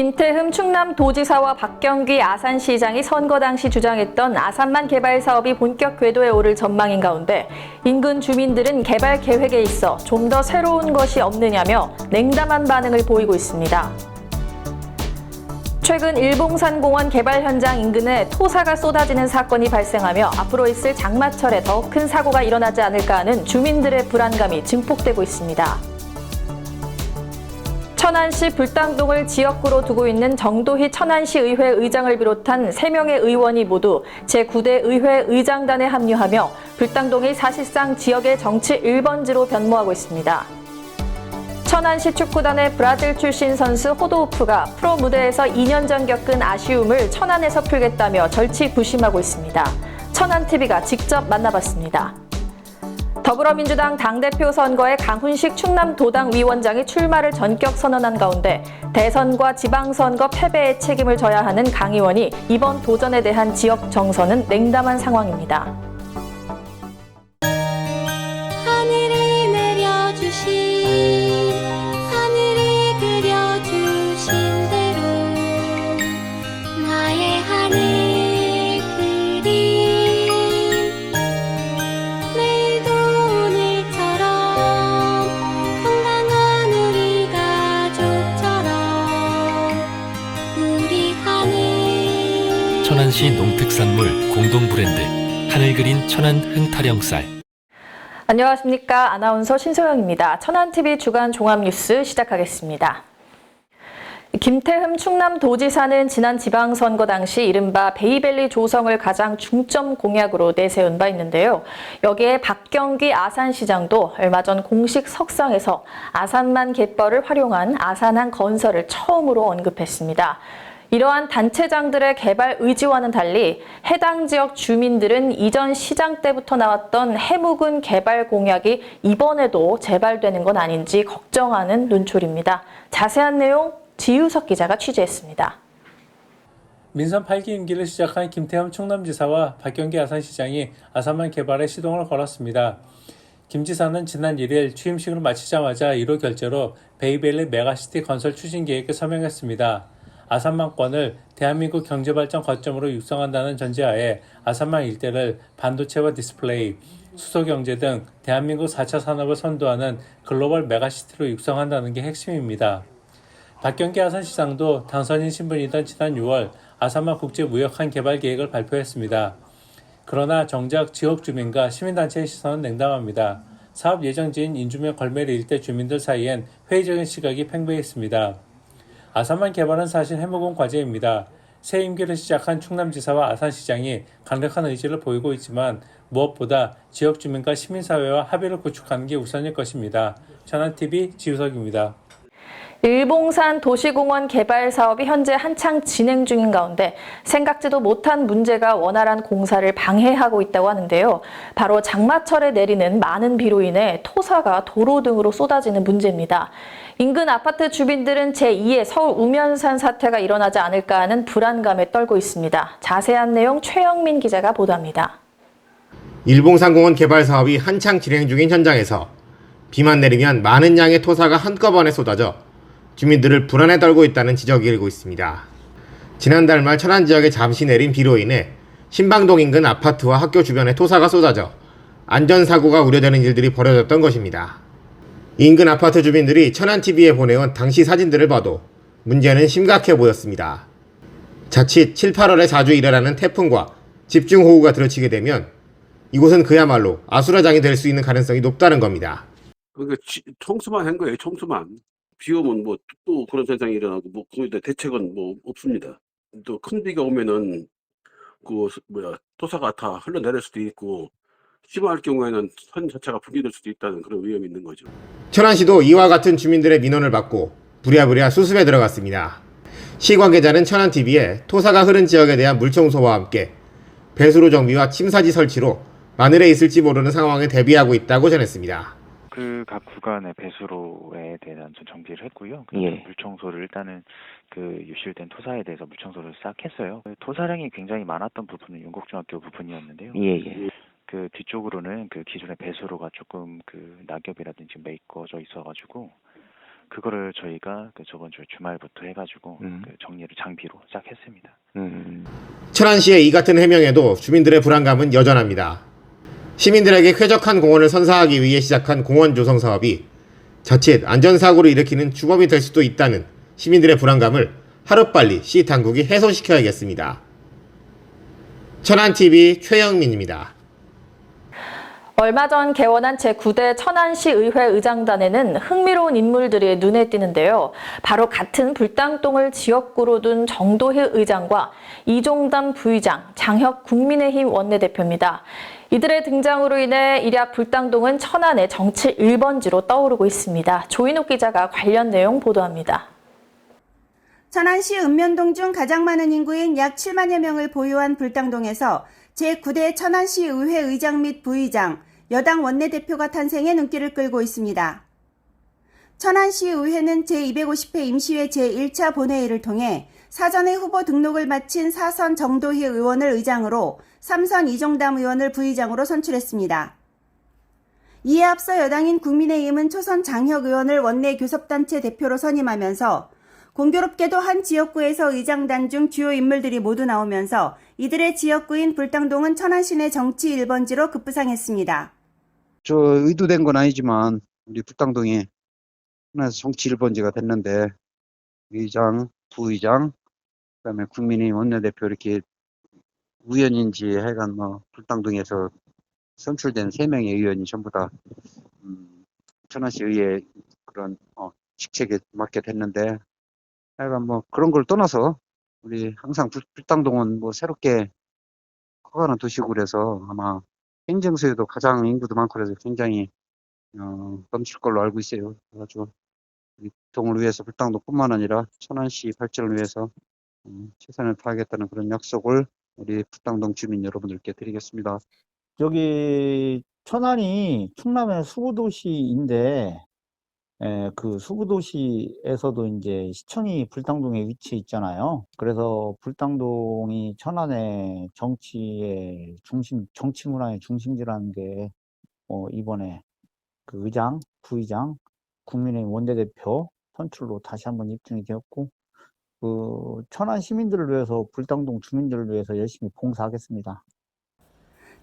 김태흠 충남도지사와 박경기 아산시장이 선거 당시 주장했던 아산만 개발 사업이 본격 궤도에 오를 전망인 가운데 인근 주민들은 개발 계획에 있어 좀 더 새로운 것이 없느냐며 냉담한 반응을 보이고 있습니다. 최근 일봉산공원 개발 현장 인근에 토사가 쏟아지는 사건이 발생하며 앞으로 있을 장마철에 더 큰 사고가 일어나지 않을까 하는 주민들의 불안감이 증폭되고 있습니다. 천안시 불당동을 지역구로 두고 있는 정도희 천안시의회 의장을 비롯한 3명의 의원이 모두 제9대 의회 의장단에 합류하며 불당동이 사실상 지역의 정치 1번지로 변모하고 있습니다. 천안시 축구단의 브라질 출신 선수 호도우프가 프로 무대에서 2년 전 겪은 아쉬움을 천안에서 풀겠다며 절치부심하고 있습니다. 천안TV가 직접 만나봤습니다. 더불어민주당 당대표 선거에 강훈식 충남도당 위원장이 출마를 전격 선언한 가운데 대선과 지방선거 패배의 책임을 져야 하는 강 의원이 이번 도전에 대한 지역 정서는 냉담한 상황입니다. 하늘이 내려주신 하늘이 그려주신 대로 나의 하늘 그림 내일도 오늘처럼 건강한 우리 가족처럼 우리 하늘. 천안시 농특산물 공동 브랜드 하늘 그린 천안 흥타령쌀. 안녕하십니까. 아나운서 신소영입니다. 천안TV 주간 종합뉴스 시작하겠습니다. 김태흠 충남도지사는 지난 지방선거 당시 이른바 베이밸리 조성을 가장 중점 공약으로 내세운 바 있는데요. 여기에 박경기 아산시장도 얼마 전 공식 석상에서 아산만 갯벌을 활용한 아산항 건설을 처음으로 언급했습니다. 이러한 단체장들의 개발 의지와는 달리 해당 지역 주민들은 이전 시장 때부터 나왔던 해묵은 개발 공약이 이번에도 재발되는 건 아닌지 걱정하는 눈초리입니다. 자세한 내용 지유석 기자가 취재했습니다. 민선 8기 임기를 시작한 김태흠 충남지사와 박경기 아산시장이 아산만 개발에 시동을 걸었습니다. 김 지사는 지난 1일 취임식을 마치자마자 1호 결재로 베이밸리 메가시티 건설 추진 계획에 서명했습니다. 아산만권을 대한민국 경제발전 거점으로 육성한다는 전제하에 아산만 일대를 반도체와 디스플레이, 수소경제 등 대한민국 4차 산업을 선도하는 글로벌 메가시티로 육성한다는 게 핵심입니다. 박경기 아산시장도 당선인 신분이던 지난 6월 아산만 국제무역항 개발 계획을 발표했습니다. 그러나 정작 지역 주민과 시민단체의 시선은 냉담합니다. 사업 예정지인 인주면 걸메리 일대 주민들 사이엔 회의적인 시각이 팽배했습니다. 아산만 개발은 사실 해묵은 과제입니다. 새 임기를 시작한 충남지사와 아산시장이 강력한 의지를 보이고 있지만 무엇보다 지역 주민과 시민사회와 합의를 구축하는 게 우선일 것입니다. 천안TV 지우석입니다. 일봉산 도시공원 개발 사업이 현재 한창 진행 중인 가운데 생각지도 못한 문제가 원활한 공사를 방해하고 있다고 하는데요. 바로 장마철에 내리는 많은 비로 인해 토사가 도로 등으로 쏟아지는 문제입니다. 인근 아파트 주민들은 제2의 서울 우면산 사태가 일어나지 않을까 하는 불안감에 떨고 있습니다. 자세한 내용 최영민 기자가 보도합니다. 일봉산공원 개발 사업이 한창 진행 중인 현장에서 비만 내리면 많은 양의 토사가 한꺼번에 쏟아져 주민들을 불안에 떨고 있다는 지적이 일고 있습니다. 지난달 말 천안 지역에 잠시 내린 비로 인해 신방동 인근 아파트와 학교 주변에 토사가 쏟아져 안전사고가 우려되는 일들이 벌어졌던 것입니다. 인근 아파트 주민들이 천안TV에 보내온 당시 사진들을 봐도 문제는 심각해 보였습니다. 자칫 7, 8월에 자주 일어나는 태풍과 집중호우가 들어치게 되면 이곳은 그야말로 아수라장이 될 수 있는 가능성이 높다는 겁니다. 그러니까 청수만 한 거예요. 청수만. 비 오면 뭐 또 그런 현상이 일어나고 뭐 거기다 대책은 뭐 없습니다. 또 큰 비가 오면은 토사가 다 흘러내릴 수도 있고 심할 경우에는 선 자체가 붕괴될 수도 있다는 그런 위험이 있는 거죠. 천안시도 이와 같은 주민들의 민원을 받고 부랴부랴 수습에 들어갔습니다. 시 관계자는 천안TV에 토사가 흐른 지역에 대한 물청소와 함께 배수로 정비와 침사지 설치로 만일에 있을지 모르는 상황에 대비하고 있다고 전했습니다. 그 각 구간의 배수로에 대한 정비를 했고요. 예. 물청소를 일단은 그 유실된 토사에 대해서 물청소를 싹 했어요. 토사량이 굉장히 많았던 부분은 윤곡중학교 부분이었는데요. 예. 그 뒤쪽으로는 그 기존의 배수로가 조금 그 낙엽이라든지 메꿔져 있어가지고 그거를 저희가 그 저번 주 주말부터 해가지고 그 정리를 장비로 시작했습니다. 천안시의 이 같은 해명에도 주민들의 불안감은 여전합니다. 시민들에게 쾌적한 공원을 선사하기 위해 시작한 공원 조성 사업이 자칫 안전사고를 일으키는 주범이 될 수도 있다는 시민들의 불안감을 하루빨리 시 당국이 해소시켜야겠습니다. 천안TV 최영민입니다. 얼마 전 개원한 제9대 천안시 의회 의장단에는 흥미로운 인물들이 눈에 띄는데요. 바로 같은 불당동을 지역구로 둔 정도희 의장과 이종담 부의장, 장혁 국민의힘 원내대표입니다. 이들의 등장으로 인해 일약 불당동은 천안의 정치 1번지로 떠오르고 있습니다. 조인욱 기자가 관련 내용 보도합니다. 천안시 읍면동 중 가장 많은 인구인 약 7만여 명을 보유한 불당동에서 제9대 천안시 의회 의장 및 부의장, 여당 원내대표가 탄생해 눈길을 끌고 있습니다. 천안시 의회는 제250회 임시회 제1차 본회의를 통해 사전에 후보 등록을 마친 4선 정도희 의원을 의장으로 3선 이종담 의원을 부의장으로 선출했습니다. 이에 앞서 여당인 국민의힘은 초선 장혁 의원을 원내 교섭단체 대표로 선임하면서 공교롭게도 한 지역구에서 의장단 중 주요 인물들이 모두 나오면서 이들의 지역구인 불당동은 천안시 내 정치 1번지로 급부상했습니다. 저 의도된 건 아니지만 우리 불당동이 하나에서 정치 1번지가 됐는데 의장, 부의장, 그다음에 국민의힘 원내대표 이렇게 우연인지 하여간 뭐 불당동에서 선출된 3명의 의원이 전부 다 천안시 의회 그런 직책에 맡게 됐는데 하여간 뭐 그런 걸 떠나서 우리 항상 불당동은 뭐 새롭게 커가는 도시고 그래서 아마 행정소에도 가장 인구도 많고 그래서 굉장히 넘칠 걸로 알고 있어요. 그래가지고 우리 동을 위해서 불당동뿐만 아니라 천안시 발전을 위해서 최선을 다하겠다는 그런 약속을 우리 불당동 주민 여러분들께 드리겠습니다. 여기 천안이 충남의 수구도시인데 그 수구도시에서도 이제 시청이 불당동에 위치해 있잖아요. 그래서 불당동이 천안의 정치의 중심, 정치 문화의 중심지라는 게 이번에 그 의장, 부의장, 국민의힘 원내대표 선출로 다시 한번 입증이 되었고, 그 천안 시민들을 위해서, 불당동 주민들을 위해서 열심히 봉사하겠습니다.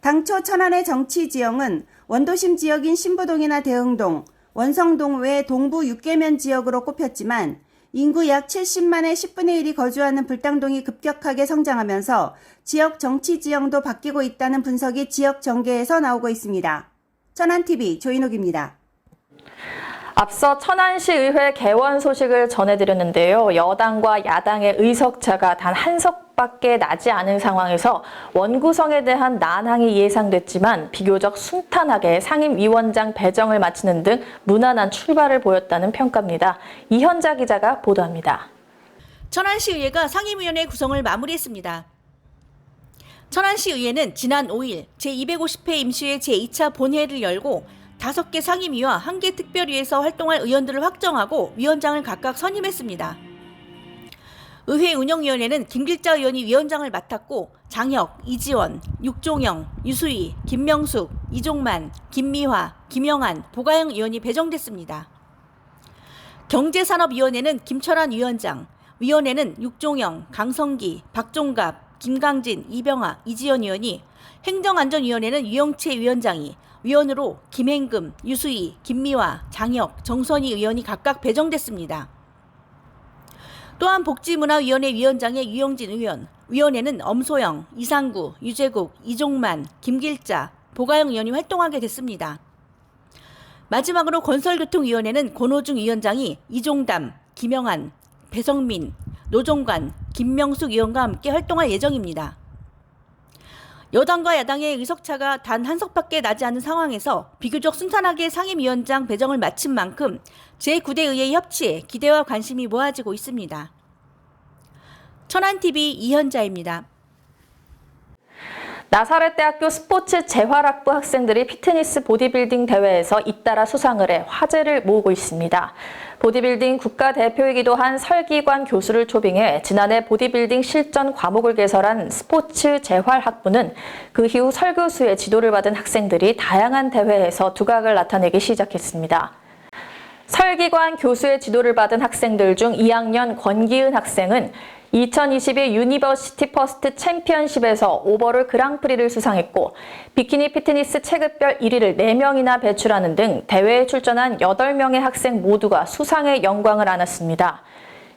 당초 천안의 정치 지형은 원도심 지역인 신부동이나 대흥동, 원성동 외 동부 6개면 지역으로 꼽혔지만 인구 약 70만의 10분의 1이 거주하는 불당동이 급격하게 성장하면서 지역 정치 지형도 바뀌고 있다는 분석이 지역 정계에서 나오고 있습니다. 천안TV 조인욱입니다. 앞서 천안시 의회 개원 소식을 전해드렸는데요. 여당과 야당의 의석차가 단 한 석밖에 나지 않은 상황에서 원구성에 대한 난항이 예상됐지만 비교적 순탄하게 상임위원장 배정을 마치는 등 무난한 출발을 보였다는 평가입니다. 이현자 기자가 보도합니다. 천안시의회가 상임위원회 구성을 마무리했습니다. 천안시의회는 지난 5일 제250회 임시회 제2차 본회의를 열고 5개 상임위와 1개 특별위에서 활동할 의원들을 확정하고 위원장을 각각 선임했습니다. 의회 운영위원회는 김길자 의원이 위원장을 맡았고 장혁, 이지원, 육종영, 유수희, 김명숙, 이종만, 김미화, 김영한, 보가영 의원이 배정됐습니다. 경제산업위원회는 김철환 위원장, 위원회는 육종영, 강성기, 박종갑, 김강진, 이병하, 이지연 의원이, 행정안전위원회는 유영채 위원장이, 위원으로 김행금, 유수희, 김미화, 장혁, 정선희 의원이 각각 배정됐습니다. 또한 복지문화위원회 위원장의 유영진 의원, 위원회는 엄소영, 이상구, 유재국, 이종만, 김길자, 보가영 의원이 활동하게 됐습니다. 마지막으로 건설교통위원회는 권호중 위원장이 이종담, 김영한, 배성민, 노종관, 김명숙 의원과 함께 활동할 예정입니다. 여당과 야당의 의석차가 단 한 석밖에 나지 않은 상황에서 비교적 순탄하게 상임위원장 배정을 마친 만큼 제9대 의회 협치에 기대와 관심이 모아지고 있습니다. 천안TV 이현자입니다. 나사렛대학교 스포츠 재활학부 학생들이 피트니스 보디빌딩 대회에서 잇따라 수상을 해 화제를 모으고 있습니다. 보디빌딩 국가대표이기도 한 설기관 교수를 초빙해 지난해 보디빌딩 실전 과목을 개설한 스포츠 재활학부는 그 이후 설 교수의 지도를 받은 학생들이 다양한 대회에서 두각을 나타내기 시작했습니다. 설기관 교수의 지도를 받은 학생들 중 2학년 권기은 학생은 2022 유니버시티 퍼스트 챔피언십에서 오버롤 그랑프리를 수상했고 비키니 피트니스 체급별 1위를 4명이나 배출하는 등 대회에 출전한 8명의 학생 모두가 수상의 영광을 안았습니다.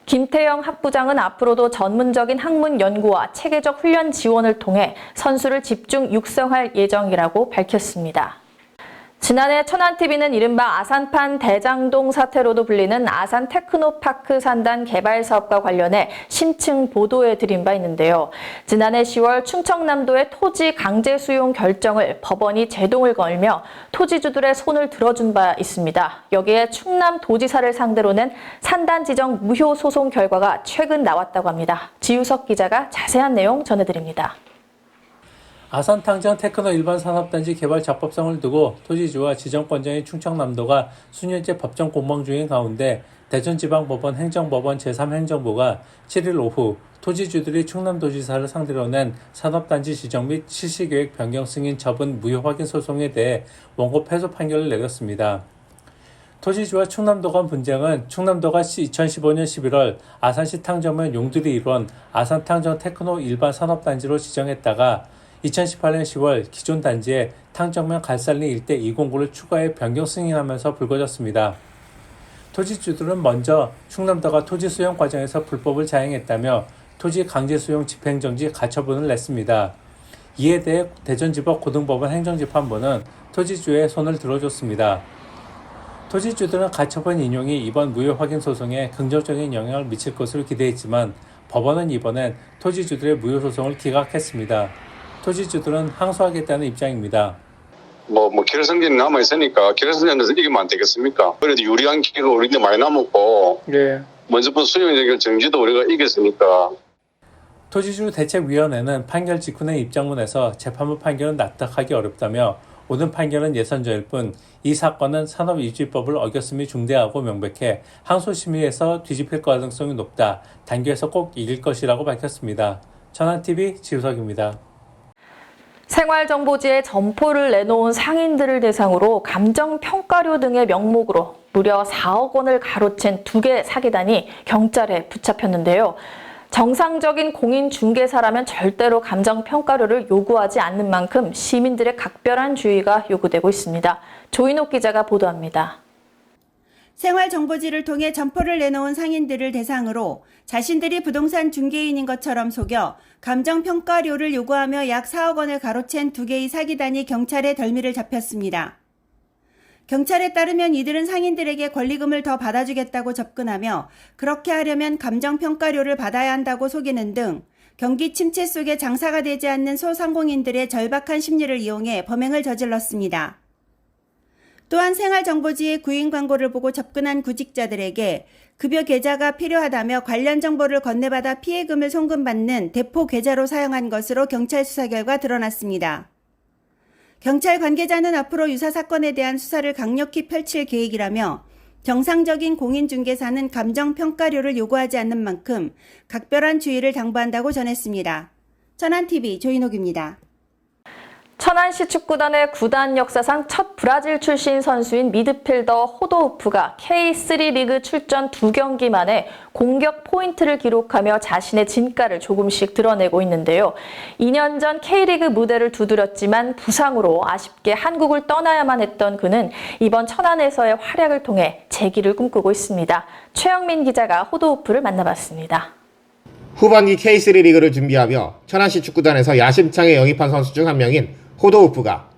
김태영 학부장은 앞으로도 전문적인 학문 연구와 체계적 훈련 지원을 통해 선수를 집중 육성할 예정이라고 밝혔습니다. 지난해 천안TV는 이른바 아산판 대장동 사태로도 불리는 아산 테크노파크 산단 개발 사업과 관련해 심층 보도해 드린 바 있는데요. 지난해 10월 충청남도의 토지 강제 수용 결정을 법원이 제동을 걸며 토지주들의 손을 들어준 바 있습니다. 여기에 충남도지사를 상대로 낸 산단 지정 무효 소송 결과가 최근 나왔다고 합니다. 지우석 기자가 자세한 내용 전해드립니다. 아산탕정 테크노 일반 산업단지 개발 적법성을 두고 토지주와 지정권자인 충청남도가 수년째 법정 공방 중인 가운데 대전지방법원 행정법원 제3행정부가 7일 오후 토지주들이 충남도지사를 상대로 낸 산업단지 지정 및 실시계획 변경 승인 처분 무효 확인 소송에 대해 원고 패소 판결을 내렸습니다. 토지주와 충남도 간 분쟁은 충남도가 2015년 11월 아산시 탕정면 용두리 일원 아산탕정 테크노 일반 산업단지로 지정했다가 2018년 10월 기존 단지에 탕정면 갈살리 일대 209를 추가해 변경 승인하면서 불거졌습니다. 토지주들은 먼저 충남도가 토지 수용 과정에서 불법을 자행했다며 토지 강제 수용 집행정지 가처분을 냈습니다. 이에 대해 대전지법 고등법원 행정재판부는 토지주의 손을 들어줬습니다. 토지주들은 가처분 인용이 이번 무효 확인 소송에 긍정적인 영향을 미칠 것으로 기대했지만 법원은 이번엔 토지주들의 무효 소송을 기각했습니다. 토지주들은 항소하겠다는 입장입니다. 결선전이 남아있으니까 결선전에서 이기면 안 되겠습니까? 그래도 유리한 기회가 우리한테 많이 남았고 먼저부터 수용적 정지도 우리가 이겼으니까. 토지주 대책위원회는 판결 직후의 입장문에서 재판부 판결은 납득하기 어렵다며 오는 판결은 예선전일 뿐 이 사건은 산업유지법을 어겼음이 중대하고 명백해 항소심의에서 뒤집힐 가능성이 높다. 단계에서 꼭 이길 것이라고 밝혔습니다. 천안TV 지우석입니다. 생활정보지에 점포를 내놓은 상인들을 대상으로 감정평가료 등의 명목으로 무려 4억 원을 가로챈 2개 사기단이 경찰에 붙잡혔는데요. 정상적인 공인중개사라면 절대로 감정평가료를 요구하지 않는 만큼 시민들의 각별한 주의가 요구되고 있습니다. 조인옥 기자가 보도합니다. 생활정보지를 통해 점포를 내놓은 상인들을 대상으로 자신들이 부동산 중개인인 것처럼 속여 감정평가료를 요구하며 약 4억 원을 가로챈 2개의 사기단이 경찰의 덜미를 잡혔습니다. 경찰에 따르면 이들은 상인들에게 권리금을 더 받아주겠다고 접근하며 그렇게 하려면 감정평가료를 받아야 한다고 속이는 등 경기 침체 속에 장사가 되지 않는 소상공인들의 절박한 심리를 이용해 범행을 저질렀습니다. 또한 생활정보지의 구인 광고를 보고 접근한 구직자들에게 급여 계좌가 필요하다며 관련 정보를 건네받아 피해금을 송금받는 대포 계좌로 사용한 것으로 경찰 수사 결과 드러났습니다. 경찰 관계자는 앞으로 유사 사건에 대한 수사를 강력히 펼칠 계획이라며 정상적인 공인중개사는 감정평가료를 요구하지 않는 만큼 각별한 주의를 당부한다고 전했습니다. 천안TV 조인옥입니다. 천안시 축구단의 구단 역사상 첫 브라질 출신 선수인 미드필더 호도우프가 K3 리그 출전 2경기 만에 공격 포인트를 기록하며 자신의 진가를 조금씩 드러내고 있는데요. 2년 전 K리그 무대를 두드렸지만 부상으로 아쉽게 한국을 떠나야만 했던 그는 이번 천안에서의 활약을 통해 재기를 꿈꾸고 있습니다. 최영민 기자가 호도우프를 만나봤습니다. 후반기 K3 리그를 준비하며 천안시 축구단에서 야심차게 영입한 선수 중 한 명인 호도우프가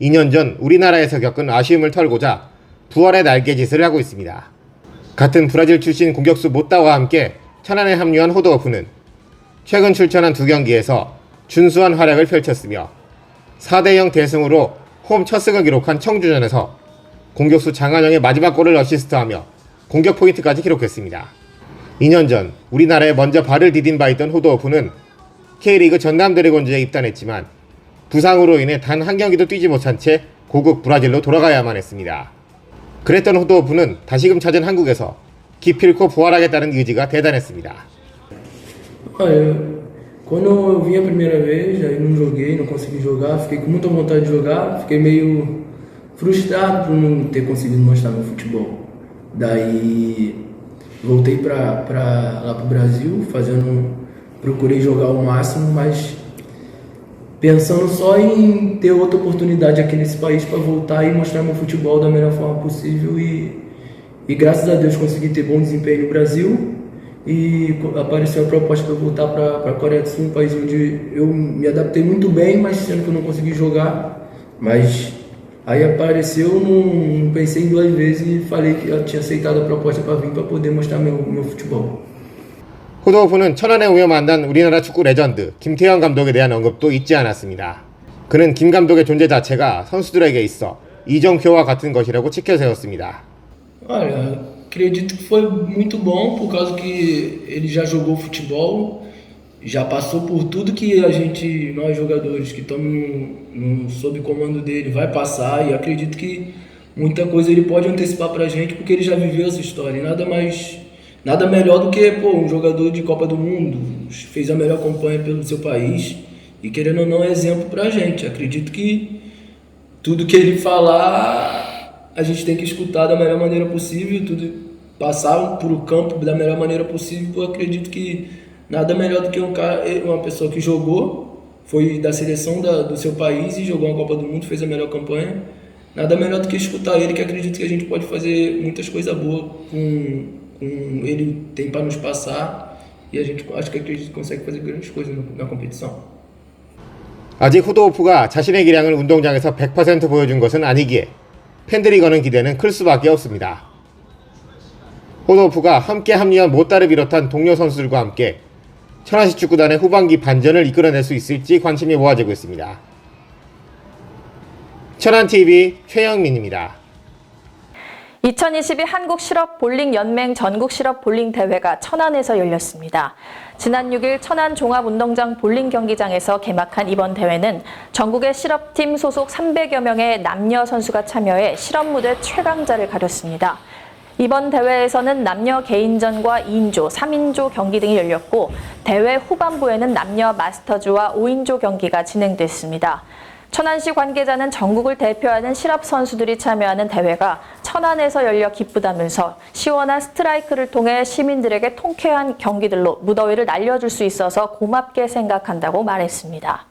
2년 전 우리나라에서 겪은 아쉬움을 털고자 부활의 날개짓을 하고 있습니다. 같은 브라질 출신 공격수 모따와 함께 천안에 합류한 호도우프는 최근 출전한 2경기에서 준수한 활약을 펼쳤으며 4대0 대승으로 홈 첫 승을 기록한 청주전에서 공격수 장한영의 마지막 골을 어시스트하며 공격 포인트까지 기록했습니다. 2년 전 우리나라에 먼저 발을 디딘 바 있던 호도우프는 K리그 전남 드래곤즈에 입단했지만 부상으로 인해 단 한 경기도 뛰지 못한 채 고국 브라질로 돌아가야만 했습니다. 그랬던 호도우프는 다시금 찾은 한국에서 기필코 부활하겠다는 의지가 대단했습니다. Quando eu vim a primeira vez, aí não joguei, não consegui jogar, fiquei com muita vontade de jogar, fiquei meio frustrado por não ter conseguido mostrar meu futebol. Daí voltei lá pro Brasil, procurei jogar o máximo, mas pensando só em ter outra oportunidade aqui nesse país para voltar e mostrar meu futebol da melhor forma possível e graças a Deus consegui ter bom desempenho no Brasil e apareceu a proposta para eu voltar para a Coreia do Sul, um país onde eu me adaptei muito bem, mas sendo que eu não consegui jogar, mas aí apareceu, não pensei em 2 vezes e falei que eu tinha aceitado a proposta para vir para poder mostrar meu futebol. 후도오프는 천안에 오며 만난 우리나라 축구 레전드 김태형 감독에 대한 언급도 잊지 않았습니다. 그는 김 감독의 존재 자체가 선수들에게 있어 이정표와 같은 것이라고 치켜세웠습니다. Olha, acredito que foi muito bom por causa que ele já jogou futebol, já passou por tudo que nós jogadores que estamos sob comando dele, vai passar e acredito que muita coisa ele pode antecipar pra gente porque ele já viveu essa história. E nada melhor do que um jogador de Copa do Mundo, fez a melhor campanha pelo seu país e querendo ou não é exemplo pra gente. Acredito que tudo que ele falar a gente tem que escutar da melhor maneira possível, passar por o campo da melhor maneira possível. Eu acredito que nada melhor do que uma pessoa que jogou, foi da seleção do seu país e jogou a Copa do Mundo, fez a melhor campanha. Nada melhor do que escutar ele, que acredito que a gente pode fazer muitas coisas boas com ele tem para nos passar e a gente acredito que consegue fazer grandes coisas na competição. 아직 후도오프가 자신의 기량을 운동장에서 100% 보여준 것은 아니기에 팬들이 거는 기대는 클 수밖에 없습니다. 후도오프가 함께 합류한 모따를 비롯한 동료 선수들과 함께 천안시 축구단의 후반기 반전을 이끌어낼 수 있을지 관심이 모아지고 있습니다. 천안TV 최영민입니다. 2022 한국실업볼링연맹 전국실업볼링대회가 천안에서 열렸습니다. 지난 6일 천안 종합운동장 볼링 경기장에서 개막한 이번 대회는 전국의 실업팀 소속 300여 명의 남녀 선수가 참여해 실업무대 최강자를 가렸습니다. 이번 대회에서는 남녀 개인전과 2인조, 3인조 경기 등이 열렸고 대회 후반부에는 남녀 마스터즈와 5인조 경기가 진행됐습니다. 천안시 관계자는 전국을 대표하는 실업 선수들이 참여하는 대회가 천안에서 열려 기쁘다면서 시원한 스트라이크를 통해 시민들에게 통쾌한 경기들로 무더위를 날려줄 수 있어서 고맙게 생각한다고 말했습니다.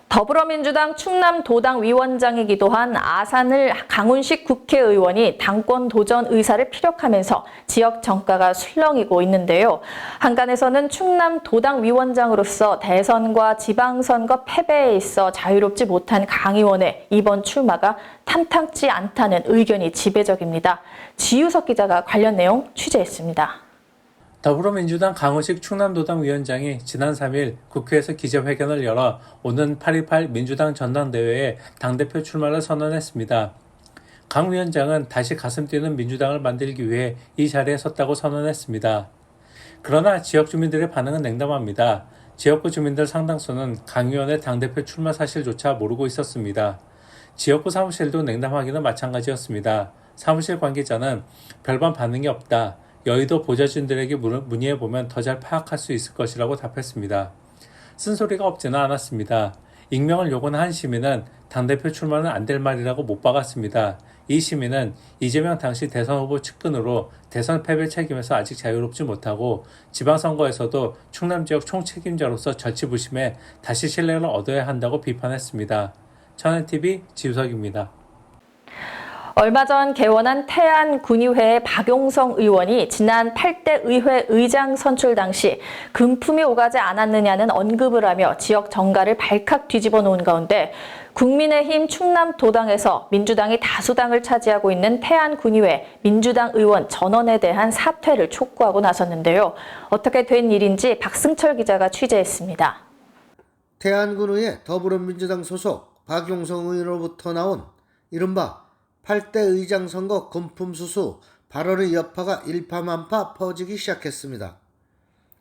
더불어민주당 충남도당 위원장이기도 한 아산을 강훈식 국회의원이 당권 도전 의사를 피력하면서 지역 정가가 술렁이고 있는데요. 한간에서는 충남도당 위원장으로서 대선과 지방선거 패배에 있어 자유롭지 못한 강 의원의 이번 출마가 탐탁지 않다는 의견이 지배적입니다. 지유석 기자가 관련 내용 취재했습니다. 더불어민주당 강훈식 충남도당 위원장이 지난 3일 국회에서 기자회견을 열어 오는 8.28 민주당 전당대회에 당대표 출마를 선언했습니다. 강 위원장은 다시 가슴 뛰는 민주당을 만들기 위해 이 자리에 섰다고 선언했습니다. 그러나 지역 주민들의 반응은 냉담합니다. 지역구 주민들 상당수는 강 의원의 당대표 출마 사실조차 모르고 있었습니다. 지역구 사무실도 냉담하기는 마찬가지였습니다. 사무실 관계자는 별반 반응이 없다. 여의도 보좌진들에게 문의해보면 더 잘 파악할 수 있을 것이라고 답했습니다. 쓴소리가 없지는 않았습니다. 익명을 요구한 한 시민은 당대표 출마는 안 될 말이라고 못 박았습니다. 이 시민은 이재명 당시 대선 후보 측근으로 대선 패배 책임에서 아직 자유롭지 못하고 지방선거에서도 충남 지역 총책임자로서 절치부심해 다시 신뢰를 얻어야 한다고 비판했습니다. 천안TV 지우석입니다. 얼마 전 개원한 태안군의회의 박용성 의원이 지난 8대 의회 의장 선출 당시 금품이 오가지 않았느냐는 언급을 하며 지역 정가를 발칵 뒤집어 놓은 가운데 국민의힘 충남도당에서 민주당이 다수당을 차지하고 있는 태안군의회 민주당 의원 전원에 대한 사퇴를 촉구하고 나섰는데요. 어떻게 된 일인지 박승철 기자가 취재했습니다. 태안군의회 더불어민주당 소속 박용성 의원으로부터 나온 이른바 8대 의장 선거 금품 수수 발언의 여파가 일파만파 퍼지기 시작했습니다.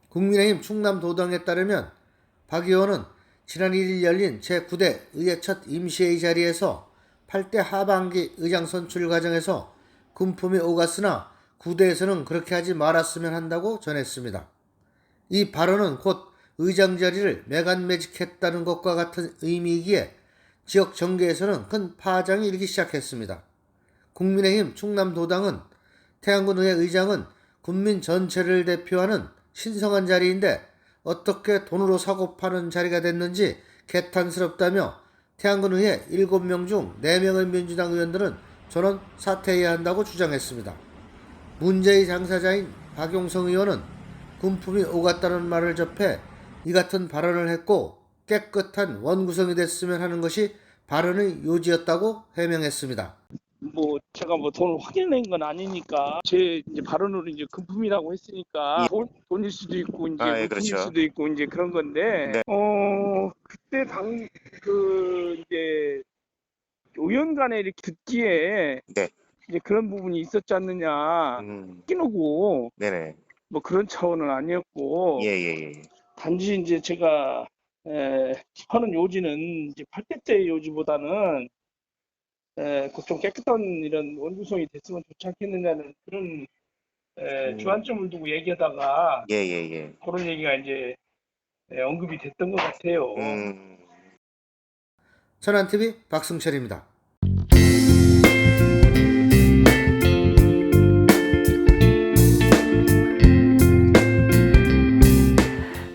국민의힘 충남도당에 따르면 박 의원은 지난 1일 열린 제9대 의회 첫 임시회의 자리에서 8대 하반기 의장 선출 과정에서 금품이 오갔으나 9대에서는 그렇게 하지 말았으면 한다고 전했습니다. 이 발언은 곧 의장 자리를 매간매직했다는 것과 같은 의미이기에 지역 정계에서는 큰 파장이 일기 시작했습니다. 국민의힘 충남도당은 태안군의회 의장은 군민 전체를 대표하는 신성한 자리인데 어떻게 돈으로 사고 파는 자리가 됐는지 개탄스럽다며 태안군의회 7명 중 4명의 민주당 의원들은 전원 사퇴해야 한다고 주장했습니다. 문제의 장사자인 박용성 의원은 군품이 오갔다는 말을 접해 이 같은 발언을 했고 깨끗한 원구성이 됐으면 하는 것이 발언의 요지였다고 해명했습니다. 뭐 제가 뭐 돈을 확인한 건 아니니까 제 이제 발언으로 이제 금품이라고 했으니까 돈일 수도 있고 이제 물품일 그렇죠. 수도 있고 이제 그런 건데 네. 그때 그 이제 의원 간에 이렇게 듣기에 네. 이제 그런 부분이 있었지 않느냐 끼누고 네네. 뭐 그런 차원은 아니었고 예. 단지 이제 제가 하는 요지는 이제 8대 때 요지보다는 좀 깨끗한 이런 원구성이 됐으면 좋지 않겠느냐는 그런 주안점을 두고 얘기하다가 예. 그런 얘기가 이제 언급이 됐던 것 같아요. 천안TV 박승철입니다.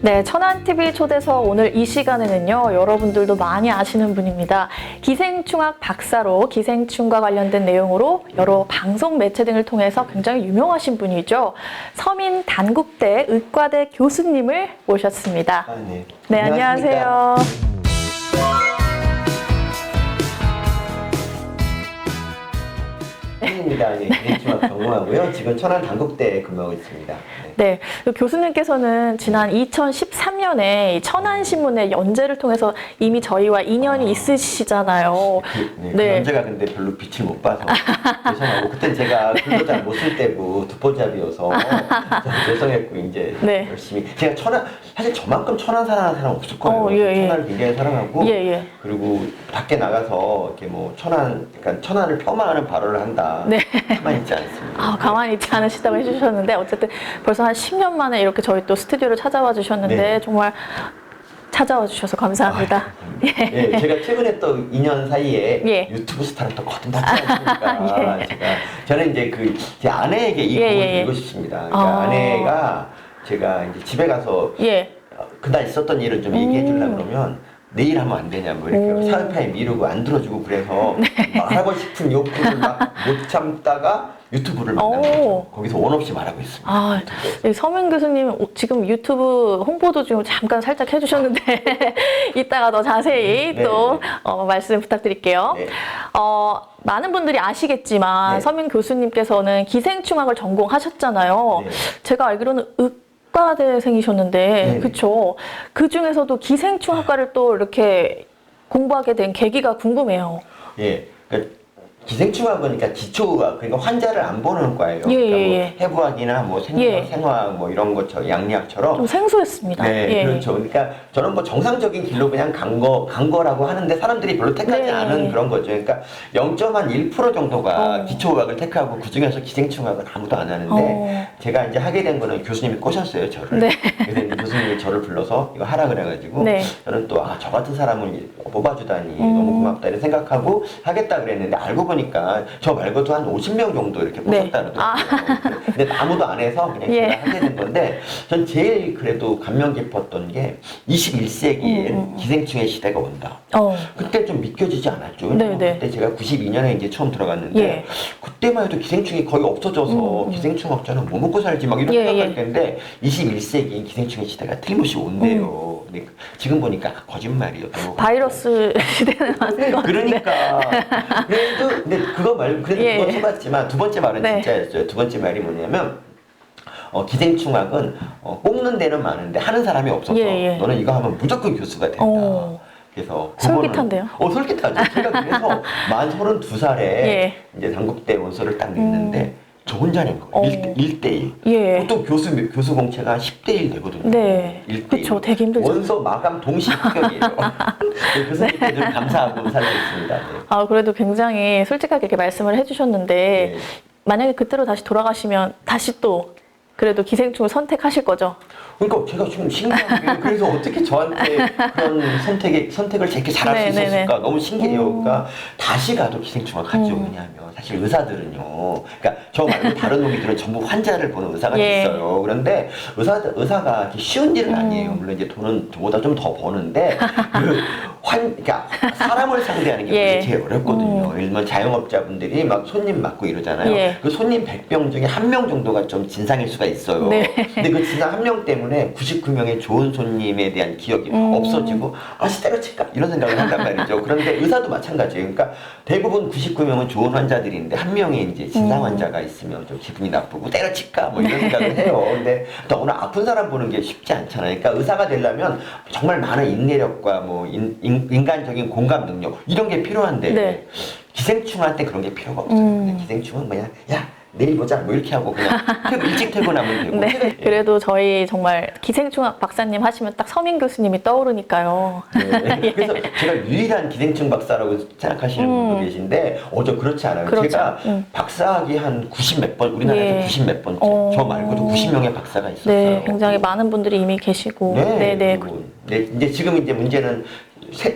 네, 천안TV 초대석 오늘 이 시간에는요, 여러분들도 많이 아시는 분입니다. 기생충학 박사로 기생충과 관련된 내용으로 여러 방송 매체 등을 통해서 굉장히 유명하신 분이죠. 서민 단국대 의과대 교수님을 모셨습니다. 네, 안녕하세요. 입니다. 기생충학 전공하고요. 지금 천안 단국대에 근무하고 있습니다. 네, 교수님께서는 지난 2013년에 천안신문의 연재를 통해서 이미 저희와 인연이 있으시잖아요. 네. 연재가 근데 별로 빛을 못 봐서 죄송하고 그때 제가 글도 잘 못 쓸 때고 두포잡이어서 죄송했고 이제 열심히 제가 사실 저만큼 천안 사랑하는 사람 없을 거예요. 천안을 굉장히 사랑하고 그리고 밖에 나가서 이렇게 뭐 그러니까 천안을 폄하하는 발언을 한다. 가만히 있지 않습니다. 가만히 있지 않으시다고 해주셨는데 어쨌든 벌써 한 10년 만에 이렇게 저희 또 스튜디오를 찾아와 주셨는데 정말 찾아와 주셔서 감사합니다. 제가 최근에 또 2년 사이에 유튜브 스타를 또 거듭났지 않습니까? 저는 이제 제 아내에게 이 부분을 드리고 싶습니다. 그러니까 아내가 제가 이제 집에 가서 그날 있었던 일을 좀 얘기해 주려고 그러면 내일 하면 안 되냐 뭐 이렇게 사회파에 미루고 안 들어주고 그래서 말하고 싶은 욕구를 막 못 참다가 유튜브를 만난 거죠. 거기서 원 없이 말하고 있습니다. 서민 교수님 지금 유튜브 홍보도 지금 잠깐 살짝 해주셨는데 이따가 더 자세히 또 말씀 부탁드릴게요. 많은 분들이 아시겠지만 서민 교수님께서는 기생충학을 전공하셨잖아요. 제가 알기로는 의과대생이셨는데 그렇죠. 그 중에서도 기생충학과를 또 이렇게 공부하게 된 계기가 궁금해요. 그러니까 기생충학은 그러니까 기초의학, 그러니까 환자를 안 보는 과예요. 그러니까 뭐 해부학이나 뭐 생화학 뭐 이런 것처럼 양리학처럼 좀 생소했습니다. 그렇죠. 그러니까 저는 뭐 정상적인 길로 그냥 간 거라고 하는데 사람들이 별로 택하지 않은 그런 거죠. 그러니까 0.1% 정도가 기초의학을 택하고 그 중에서 기생충학은 아무도 안 하는데 제가 이제 하게 된 거는 교수님이 꼬셨어요, 저를. 그래서 교수님이 저를 불러서 이거 하라 그래가지고 저는 또 저 같은 사람을 뽑아주다니 너무 고맙다 이런 생각하고 하겠다 그랬는데 알고 보니까 저 말고도 한 50명 정도 이렇게 뽑혔다는 근데 아무도 안 해서 그냥 제가 하게 된 건데 전 제일 그래도 감명 깊었던 게 21세기엔 기생충의 시대가 온다. 그때 좀 믿겨지지 않았죠. 그때 제가 92년에 이제 처음 들어갔는데 그때만 해도 기생충이 거의 없어져서 기생충 학자는 뭐 먹고 살지 막 이런 생각할 텐데 21세기 기생충의 시대가 틀림없이 온대요. 근데 지금 보니까 거짓말이었고 바이러스 시대는 맞는 것 같은데. 그러니까 그래도 근데 그거 말고 그래도 그거 쳐봤지만 두 번째 말은 진짜였어요. 두 번째 말이 뭐냐면 기생충학은 뽑는 데는 많은데 하는 사람이 없어서 너는 이거 하면 무조건 교수가 된다. 그래서 솔깃한데요? 솔깃하죠. 제가 그래서 만 32살에 이제 단국대 원서를 딱 냈는데 저 혼자 낸 거예요. 1대1. 보통 교수 공채가 10대1 되거든요. 1대1. 그렇죠. 되게 힘들죠. 원서 마감 동시 합격이에요. 교수님께 좀 감사하고 살고 있습니다. 그래도 굉장히 솔직하게 이렇게 말씀을 해주셨는데 만약에 그때로 다시 돌아가시면 다시 또 그래도 기생충을 선택하실 거죠? 그러니까 제가 좀 신기한 게 그래서 어떻게 저한테 그런 선택을 이렇게 잘할 수 있었을까 너무 신기해요. 그러니까 다시 가도 기생충을 하죠. 왜냐하면 사실 의사들은요. 그러니까 저 말고 다른 오기들은 전부 환자를 보는 의사가 예. 있어요. 그런데 의사가 이렇게 쉬운 일은 아니에요. 물론 이제 돈은 저보다 좀 더 버는데 그러니까 사람을 상대하는 게 예. 제일 어렵거든요. 예를 들면 자영업자분들이 막 손님 맡고 이러잖아요. 예. 그 손님 100명 중에 1명 정도가 좀 진상일 수가 있어요. 네. 근데 그 진상 1명 때문에 99명의 좋은 손님에 대한 기억이 없어지고 때려칠까 이런 생각을 한단 말이죠. 그런데 의사도 마찬가지예요. 그러니까 대부분 99명은 좋은 환자들인데 한 명의 이제 진상 환자가 있으면 좀 기분이 나쁘고 때려칠까 뭐 이런 생각을 해요. 근데 더구나 아픈 사람 보는 게 쉽지 않잖아요. 그러니까 의사가 되려면 정말 많은 인내력과 뭐 인간적인 공감 능력 이런 게 필요한데 네. 기생충한테 그런 게 필요가 없어요. 그냥 기생충은 그냥 야 내일 보자 뭐 이렇게 하고 그냥 일찍 퇴근하면 되고. 네. 그래도 저희 정말 기생충학 박사님 하시면 딱 서민 교수님이 떠오르니까요. 네. 그래서 제가 유일한 기생충 박사라고 생각하시는 분도 계신데 저 그렇지 않아요. 그렇죠. 제가 박사학위 한 90 몇 번, 우리나라에서 예. 90 몇 번째. 저 말고도 90명의 박사가 있었어요. 네, 굉장히 많은 분들이 이미 계시고. 네, 네. 그리고 이제 지금 이제 문제는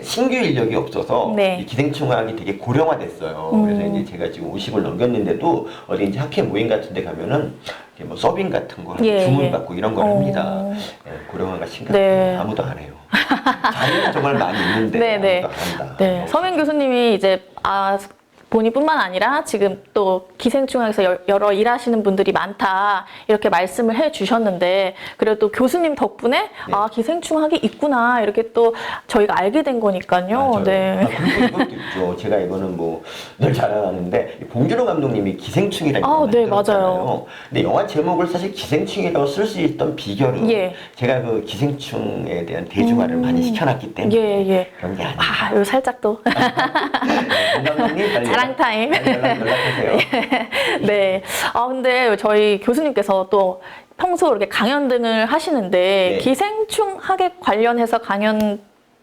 신규 인력이 없어서 네. 이 기생충학이 되게 고령화됐어요. 그래서 이제 제가 지금 50을 넘겼는데도 어디 이제 학회 모임 같은 데 가면은 이렇게 뭐 서빙 같은 거 주문 받고 이런 걸 합니다. 네, 고령화가 심각해요. 네. 아무도 안 해요. 자리는 정말 많이 있는데 네. 아무도 안 한다. 네, 서민 교수님이 이제 본인뿐만 아니라 지금 또 기생충학에서 여러 일하시는 분들이 많다 이렇게 말씀을 해주셨는데 그래도 교수님 덕분에 기생충학이 있구나 이렇게 또 저희가 알게 된 거니까요. 맞아요. 네. 그리고 이것도 있죠. 제가 이거는 뭐 늘 자랑하는데 봉준호 감독님이 기생충이라는 영화 네, 만들었잖아요. 맞아요. 근데 영화 제목을 사실 기생충이라고 쓸 수 있던 비결은 예. 제가 그 기생충에 대한 대중화를 많이 시켜놨기 때문에 예. 그런 게 아니에요. 요 살짝 또 감독님 자랑 타임. 연락하세요. 네. 근데 저희 교수님께서 또 평소 이렇게 강연 등을 하시는데 기생충학에 관련해서 강연만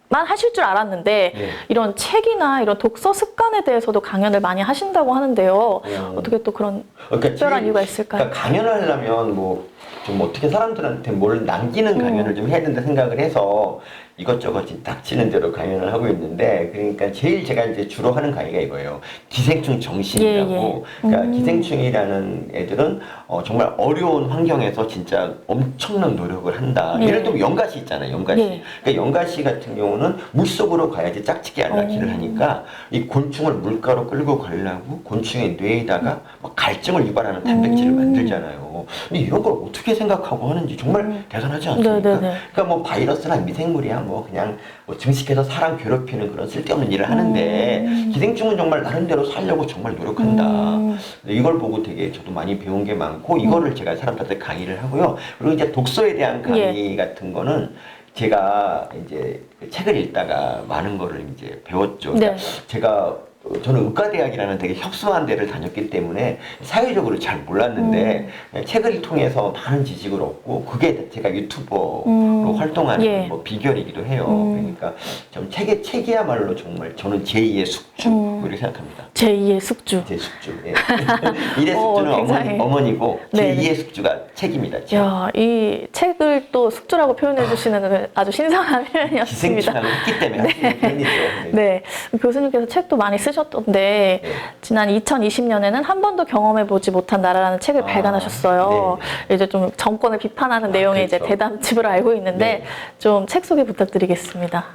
하실 줄 알았는데 이런 책이나 이런 독서 습관에 대해서도 강연을 많이 하신다고 하는데요. 어떻게 또 그런 특별한 이유가 있을까요? 그러니까 강연을 하려면 뭐 좀 어떻게 사람들한테 뭘 남기는 강연을 좀 해야 된다 생각을 해서 이것저것 닥치는 대로 강연을 하고 있는데 그러니까 제일 제가 이제 주로 하는 강의가 이거예요. 기생충 정신이라고. 그러니까 기생충이라는 애들은 정말 어려운 환경에서 진짜 엄청난 노력을 한다. 예를 들면 연가시 있잖아요. 연가시. 그러니까 연가시 같은 경우는 물속으로 가야지 짝짓기 알라키를 하니까 이 곤충을 물가로 끌고 가려고 곤충의 뇌에다가 막 갈증을 유발하는 단백질을 만들잖아요. 근데 이런 걸 어떻게 생각하고 하는지 정말 대단하지 않습니까? 그러니까 뭐 바이러스나 미생물이야 뭐 그냥 뭐 증식해서 사람 괴롭히는 그런 쓸데없는 일을 하는데 기생충은 정말 나름대로 살려고 정말 노력한다. 이걸 보고 되게 저도 많이 배운 게 많고 이거를 제가 사람들한테 강의를 하고요. 그리고 이제 독서에 대한 강의 같은 거는 제가 이제 책을 읽다가 많은 거를 이제 배웠죠. 그러니까 제가 저는 의과대학이라는 되게 협소한 데를 다녔기 때문에 사회적으로 잘 몰랐는데 책을 통해서 많은 지식을 얻고 그게 제가 유튜버로 활동하는 뭐 비결이기도 해요. 그러니까 좀 책이야말로 정말 저는 제2의 숙주 이렇게 생각합니다. 제2의 숙주. 제 숙주. 예. 1의 숙주는 어머니고 제2의 숙주가 책입니다. 책. 야, 이 책을 또 숙주라고 표현해 주시는 아주 신선한 표현이었습니다. 기생충을 했기 때문에 하시는 표현이죠. 네. 교수님께서 책도 많이 쓰셨던데 지난 2020년에는 한 번도 경험해 보지 못한 나라라는 책을 발간하셨어요. 이제 좀 정권을 비판하는 내용의 이제 대담집으로 알고 있는데 좀 책 소개 부탁드리겠습니다.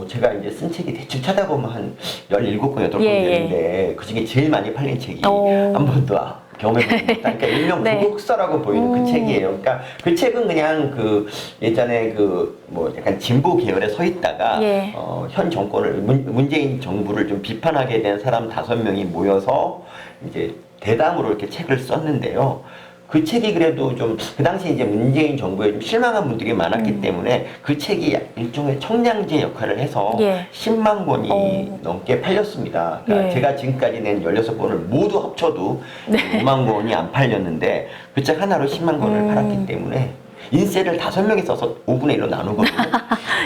제가 이제 쓴 책이 대충 찾아보면 한 17권, 8권 되는데 그 중에 제일 많이 팔린 책이 한 번도 경험해보지 못한 그러니까 일명 불국사라고 보이는 그 책이에요. 그러니까 그 책은 그냥 그 예전에 그 뭐 약간 진보 계열에 서 있다가 현 정권을 문재인 정부를 좀 비판하게 된 사람 5명이 모여서 이제 대담으로 이렇게 책을 썼는데요. 그 책이 그래도 좀 그 당시 이제 문재인 정부에 좀 실망한 분들이 많았기 때문에 그 책이 일종의 청량제 역할을 해서 10만 권이 넘게 팔렸습니다. 그러니까 제가 지금까지 낸 16권을 모두 합쳐도 5만 권이 안 팔렸는데 그 책 하나로 10만 권을 팔았기 때문에 인쇄를 5명이 써서 5분의 1로 나누거든요.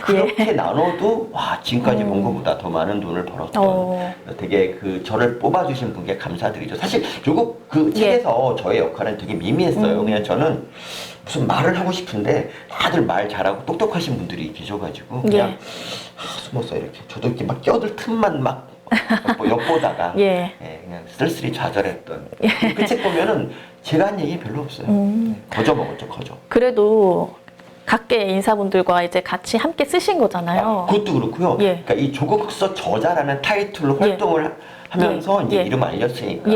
그렇게 나눠도 와 지금까지 본 것보다 더 많은 돈을 벌었던 되게 그 저를 뽑아주신 분께 감사드리죠. 사실 결국 그 책에서 저의 역할은 되게 미미했어요. 그냥 저는 무슨 말을 하고 싶은데 다들 말 잘하고 똑똑하신 분들이 계셔가지고 그냥 숨어서 이렇게 저도 이렇게 막 껴들 틈만 막 엿보다가 예. 예, 그냥 쓸쓸히 좌절했던 그 책 보면은 제가 한 얘기 별로 없어요. 거저 먹었죠, 거저. 그래도 각계 인사분들과 이제 같이 함께 쓰신 거잖아요. 그것도 그렇고요. 예. 그러니까 이 조국서 저자라는 타이틀로 활동을 하면서 이제 이름을 알렸으니까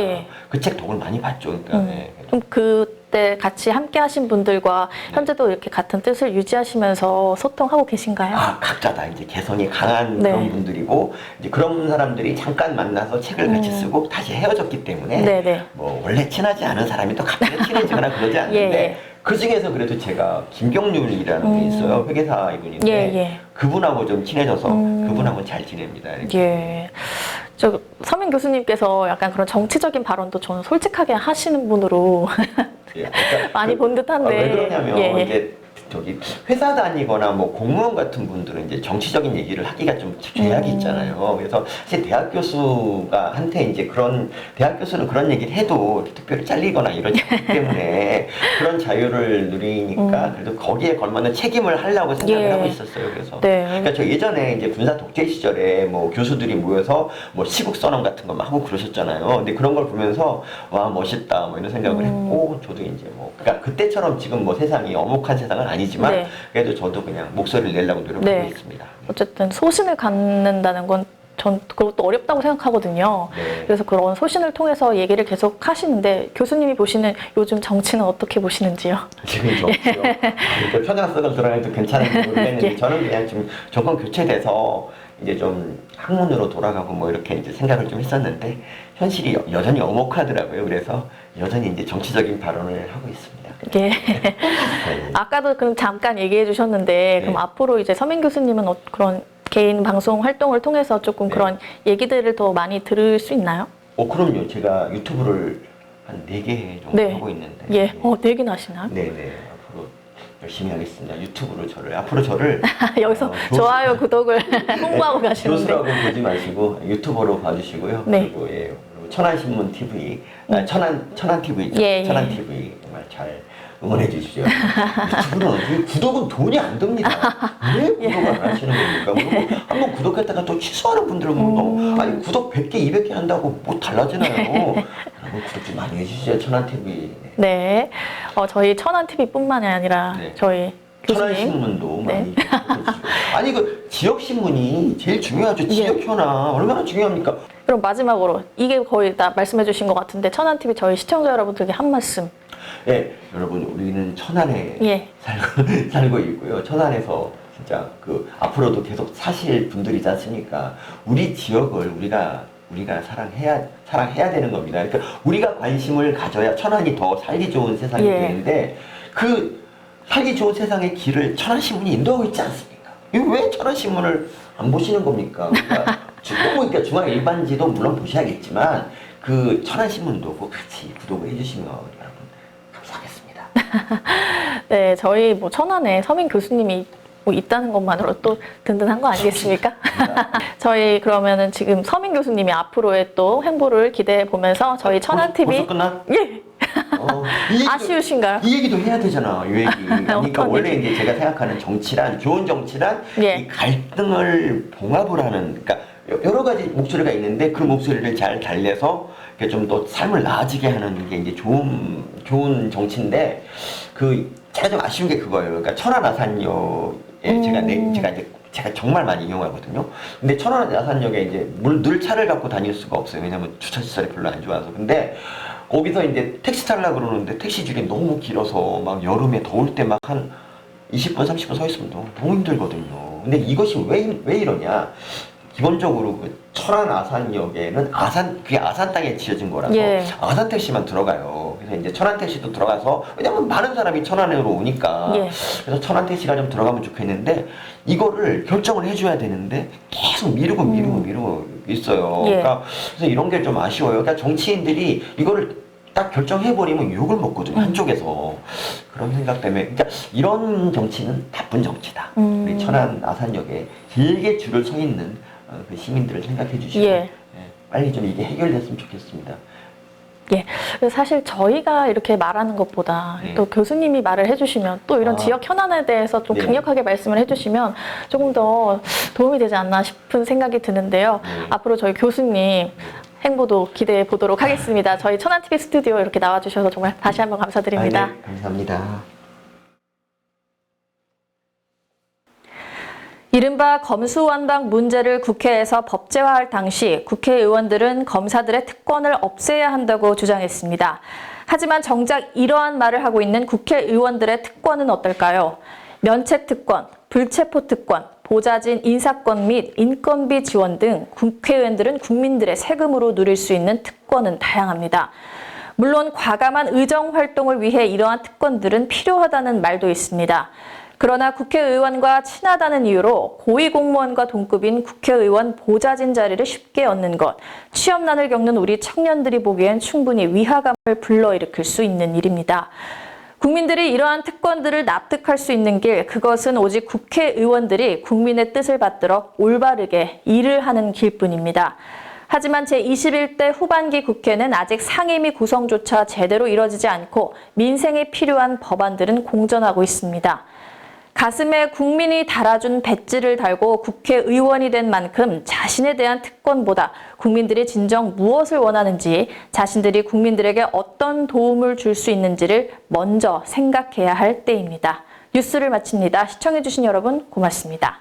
그 책 덕을 많이 봤죠. 그러니까 예. 그럼 그때 같이 함께 하신 분들과 현재도 이렇게 같은 뜻을 유지하시면서 소통하고 계신가요? 각자 다 이제 개성이 강한 네. 그런 분들이고 이제 그런 사람들이 잠깐 만나서 책을 같이 쓰고 다시 헤어졌기 때문에 네네. 뭐 원래 친하지 않은 사람이 또 갑자기 친해지거나 그러지 않는데 그 중에서 그래도 제가 김경률이라는 게 있어요. 회계사 이분인데 그분하고 좀 친해져서 그분하고 잘 지냅니다. 이렇게. 예. 저 서민 교수님께서 약간 그런 정치적인 발언도 저는 솔직하게 하시는 분으로 많이 본 듯한데. 왜 그러냐면 이제 저기 회사 다니거나 뭐 공무원 같은 분들은 이제 정치적인 얘기를 하기가 좀 제약이 있잖아요. 그래서 사실 대학 교수가 한테 이제 그런 대학 교수는 그런 얘기를 해도 특별히 잘리거나 이러지 않기 때문에 그런 자유를 누리니까 그래도 거기에 걸맞는 책임을 하려고 생각을 하고 있었어요. 그래서 그러니까 저 예전에 이제 군사 독재 시절에 뭐 교수들이 모여서 뭐 시국 선언 같은 거 막 하고 그러셨잖아요. 근데 그런 걸 보면서 와 멋있다 뭐 이런 생각을 했고 저도 이제 뭐 그러니까 그때처럼 지금 뭐 세상이 엄혹한 세상은 아니지만 그래도 저도 그냥 목소리를 내려고 노력하고 있습니다. 어쨌든 소신을 갖는다는 건 전 그것도 어렵다고 생각하거든요. 그래서 그런 소신을 통해서 얘기를 계속 하시는데 교수님이 보시는 요즘 정치는 어떻게 보시는지요? 지금 정치요? 편향성을 드러내도 괜찮은지 모르겠는데 저는 그냥 지금 정권 교체돼서 이제 좀 학문으로 돌아가고 뭐 이렇게 이제 생각을 좀 했었는데 현실이 여전히 엄혹하더라고요. 그래서 여전히 이제 정치적인 발언을 하고 있습니다. 예. 아까도 그럼 잠깐 얘기해 주셨는데 그럼 앞으로 이제 서민 교수님은 그런 개인 방송 활동을 통해서 조금 그런 얘기들을 더 많이 들을 수 있나요? 그럼요. 제가 유튜브를 한 4개 정도 하고 있는데. 예. 4개나 하시나요? 네네. 앞으로 열심히 하겠습니다. 유튜브로 앞으로 저를 여기서 좋아요, 구독을 홍보하고 가시는데. 교수라고 보지 마시고 유튜버로 봐주시고요. 그리고 천안신문 TV, 천안 TV, 천안 TV 정말 잘 응원해 주시죠. 유튜브는 구독은 돈이 안 듭니다. 왜 구독을 안 하시는 겁니까? 그리고 한번 구독했다가 또 취소하는 분들은 뭐 아니 구독 100개, 200개 한다고 뭐 달라지나요? 여러분 구독 좀 많이 해주시죠. 천안 TV. 네. 저희 천안 TV뿐만이 아니라 저희 교수님. 천안신문도 많이 해주시고. 아니 그 지역 신문이 제일 중요하죠. 지역 현안 얼마나 중요합니까? 그럼 마지막으로 이게 거의 다 말씀해 주신 것 같은데 천안 TV 저희 시청자 여러분들께 한 말씀. 예, 여러분 우리는 천안에 살고 있고요. 천안에서 진짜 앞으로도 계속 사실 분들이지 않습니까? 우리 지역을 우리가 사랑해야 되는 겁니다. 그러니까 우리가 관심을 가져야 천안이 더 살기 좋은 세상이 되는데 그 살기 좋은 세상의 길을 천안신문이 인도하고 있지 않습니까? 이거 왜 천안신문을 안 보시는 겁니까? 그러니까 중앙일반지도 물론 보셔야겠지만 그 천안신문도 같이 구독을 해주시면 여러분 감사하겠습니다. 네, 저희 뭐 천안에 서민 교수님이 뭐 있다는 것만으로 또 든든한 거 아니겠습니까? 저희 그러면은 지금 서민 교수님이 앞으로의 또 행보를 기대해 보면서 저희 천안 TV 벌써 끝나? 예. 아쉬우신가요? 이 얘기도 해야 되잖아. 이 얘기. 그러니까 원래 이제 제가 생각하는 정치란 좋은 정치란 이 갈등을 봉합을 하는 그러니까 여러 가지 목소리가 있는데 그 목소리를 잘 달래서 좀 더 삶을 나아지게 하는 게 이제 좋은 정치인데 제가 좀 아쉬운 게 그거예요. 그러니까 천안 아산역에 제가 정말 많이 이용하거든요. 근데 천안 아산역에 이제 늘 차를 갖고 다닐 수가 없어요. 왜냐면 주차 시설이 별로 안 좋아서. 근데 거기서 이제 택시 타려고 그러는데 택시 줄이 너무 길어서 막 여름에 더울 때 막 한 20분, 30분 서 있으면 너무 힘들거든요. 근데 이것이 왜 이러냐? 기본적으로 천안 아산역에는 그게 아산 땅에 지어진 거라서 아산 택시만 들어가요. 그래서 이제 천안 택시도 들어가서 왜냐면 많은 사람이 천안으로 오니까 그래서 천안 택시가 좀 들어가면 좋겠는데 이거를 결정을 해줘야 되는데 계속 미루고 있어요. 그러니까 그래서 이런 게 좀 아쉬워요. 그러니까 정치인들이 이거를 딱 결정해버리면 욕을 먹거든요. 한쪽에서. 그런 생각 때문에. 그러니까 이런 정치는 나쁜 정치다. 우리 천안 아산역에 길게 줄을 서 있는 그 시민들을 생각해 주시고 빨리 좀 이게 해결됐으면 좋겠습니다. 예, 사실 저희가 이렇게 말하는 것보다 또 교수님이 말을 해주시면 또 이런 지역 현안에 대해서 좀 강력하게 말씀을 해주시면 조금 더 도움이 되지 않나 싶은 생각이 드는데요. 앞으로 저희 교수님 행보도 기대해 보도록 하겠습니다. 저희 천안TV 스튜디오 이렇게 나와주셔서 정말 다시 한번 감사드립니다. 네, 감사합니다. 이른바 검수완박 문제를 국회에서 법제화할 당시 국회의원들은 검사들의 특권을 없애야 한다고 주장했습니다. 하지만 정작 이러한 말을 하고 있는 국회의원들의 특권은 어떨까요? 면책특권, 불체포특권, 보좌진 인사권 및 인건비 지원 등 국회의원들은 국민들의 세금으로 누릴 수 있는 특권은 다양합니다. 물론 과감한 의정활동을 위해 이러한 특권들은 필요하다는 말도 있습니다. 그러나 국회의원과 친하다는 이유로 고위공무원과 동급인 국회의원 보좌진 자리를 쉽게 얻는 것, 취업난을 겪는 우리 청년들이 보기엔 충분히 위화감을 불러일으킬 수 있는 일입니다. 국민들이 이러한 특권들을 납득할 수 있는 길, 그것은 오직 국회의원들이 국민의 뜻을 받들어 올바르게 일을 하는 길뿐입니다. 하지만 제21대 후반기 국회는 아직 상임위 구성조차 제대로 이뤄지지 않고 민생에 필요한 법안들은 공전하고 있습니다. 가슴에 국민이 달아준 배지를 달고 국회의원이 된 만큼 자신에 대한 특권보다 국민들이 진정 무엇을 원하는지, 자신들이 국민들에게 어떤 도움을 줄 수 있는지를 먼저 생각해야 할 때입니다. 뉴스를 마칩니다. 시청해주신 여러분 고맙습니다.